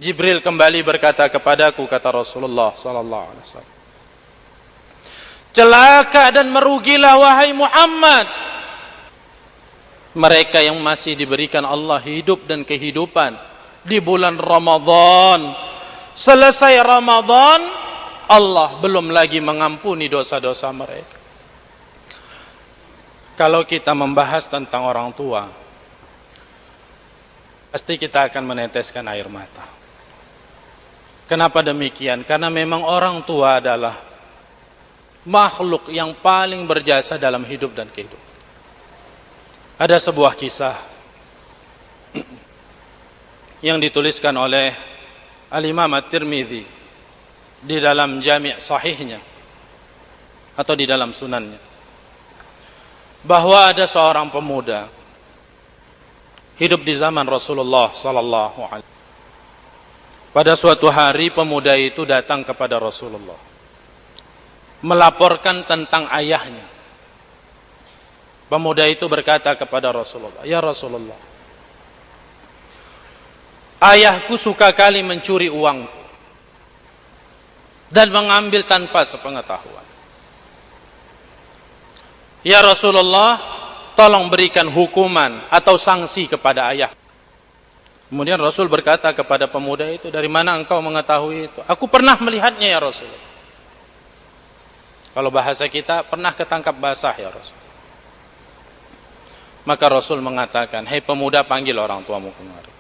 Jibril kembali berkata kepadaku, kata Rasulullah sallallahu alaihi wasallam, celaka dan merugilah wahai Muhammad mereka yang masih diberikan Allah hidup dan kehidupan di bulan Ramadan. Selesai Ramadan, Allah belum lagi mengampuni dosa-dosa mereka. Kalau kita membahas tentang orang tua, pasti kita akan meneteskan air mata. Kenapa demikian? Karena memang orang tua adalah makhluk yang paling berjasa dalam hidup dan kehidupan. Ada sebuah kisah yang dituliskan oleh Al-Imam At-Tirmidzi di dalam Jami' Sahihnya atau di dalam sunannya, bahwa ada seorang pemuda hidup di zaman Rasulullah sallallahu alaihi wasallam. Pada suatu hari pemuda itu datang kepada Rasulullah melaporkan tentang ayahnya. Pemuda itu berkata kepada Rasulullah, "Ya Rasulullah, ayahku suka kali mencuri uangku dan mengambil tanpa sepengetahuan. Ya Rasulullah, tolong berikan hukuman atau sanksi kepada ayah." Kemudian Rasul berkata kepada pemuda itu, "Dari mana engkau mengetahui itu?" "Aku pernah melihatnya ya Rasul." Kalau bahasa kita, pernah ketangkap basah ya Rasul. Maka Rasul mengatakan, "Hei pemuda, panggil orang tuamu kemari."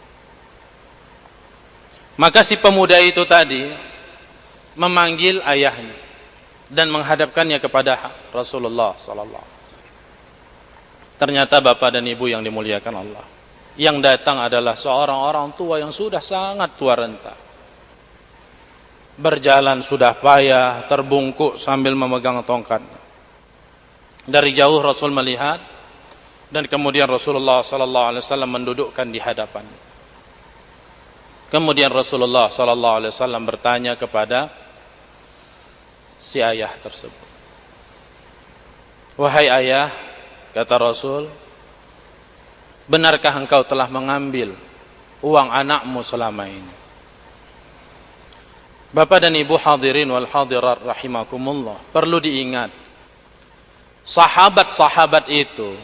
Maka si pemuda itu tadi memanggil ayahnya dan menghadapkannya kepada Rasulullah sallallahu alaihi wasallam. Ternyata bapak dan ibu yang dimuliakan Allah, yang datang adalah seorang orang tua yang sudah sangat tua renta. Berjalan sudah payah, terbungkuk sambil memegang tongkat. Dari jauh Rasul melihat, dan kemudian Rasulullah sallallahu alaihi wasallam mendudukkan di hadapannya. Kemudian Rasulullah sallallahu alaihi wasallam bertanya kepada si ayah tersebut, "Wahai ayah," kata Rasul, "benarkah engkau telah mengambil uang anakmu selama ini?" Bapak dan ibu hadirin wal hadirat rahimakumullah, perlu diingat, sahabat-sahabat itu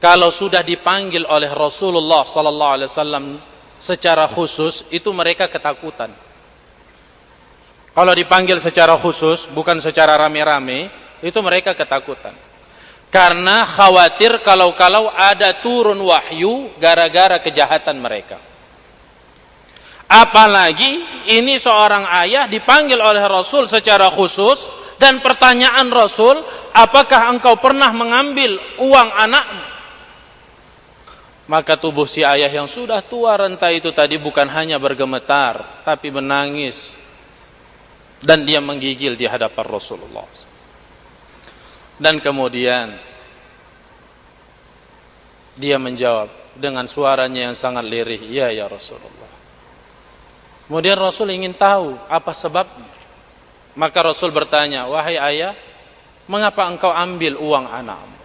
kalau sudah dipanggil oleh Rasulullah sallallahu alaihi wasallam secara khusus, itu mereka ketakutan. Kalau dipanggil secara khusus, bukan secara rame-rame, itu mereka ketakutan. Karena khawatir kalau-kalau ada turun wahyu gara-gara kejahatan mereka. Apalagi ini seorang ayah dipanggil oleh Rasul secara khusus, dan pertanyaan Rasul, "Apakah engkau pernah mengambil uang anakmu?" Maka tubuh si ayah yang sudah tua renta itu tadi bukan hanya bergemetar, tapi menangis, dan dia menggigil di hadapan Rasulullah. Dan kemudian dia menjawab dengan suaranya yang sangat lirih, "Ya Rasulullah." Kemudian Rasul ingin tahu apa sebabnya. Maka Rasul bertanya, "Wahai ayah, mengapa engkau ambil uang anakmu?"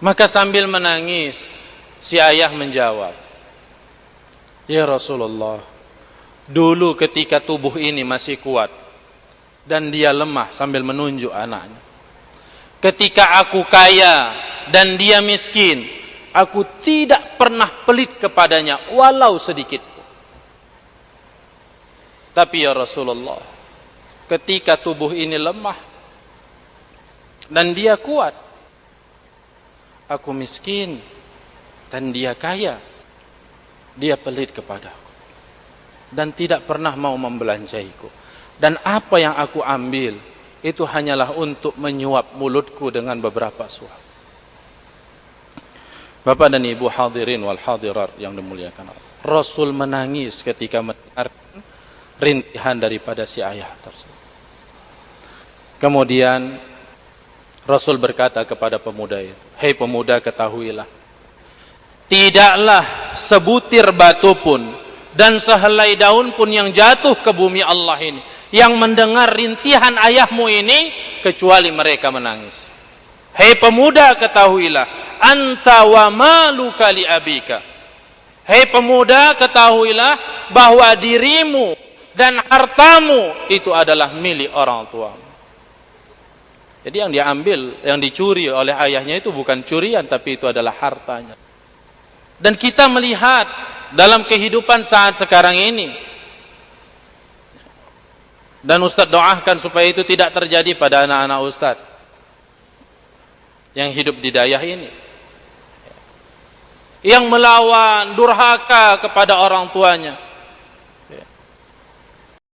Maka sambil menangis, si ayah menjawab, "Ya Rasulullah, dulu ketika tubuh ini masih kuat dan dia lemah," sambil menunjuk anaknya, "ketika aku kaya dan dia miskin, aku tidak pernah pelit kepadanya walau sedikit. Tapi ya Rasulullah, ketika tubuh ini lemah dan dia kuat, aku miskin dan dia kaya, dia pelit kepadaku dan tidak pernah mau membelanjaiku. Dan apa yang aku ambil itu hanyalah untuk menyuap mulutku dengan beberapa suap." Bapak dan ibu hadirin wal hadirat yang dimuliakan Allah, Rasul menangis ketika mendengar rintihan daripada si ayah tersebut. Kemudian Rasul berkata kepada pemuda itu, "Hei pemuda, ketahuilah, tidaklah sebutir batu pun dan sehelai daun pun yang jatuh ke bumi Allah ini yang mendengar rintihan ayahmu ini kecuali mereka menangis. Hei pemuda, ketahuilah, anta wa maluka li abika." Hei pemuda, ketahuilah, bahwa dirimu dan hartamu itu adalah milik orang tuamu. Jadi yang diambil, yang dicuri oleh ayahnya itu bukan curian, tapi itu adalah hartanya. Dan kita melihat dalam kehidupan saat sekarang ini, dan Ustadz doakan supaya itu tidak terjadi pada anak-anak Ustadz yang hidup di dayah ini, yang melawan, durhaka kepada orang tuanya,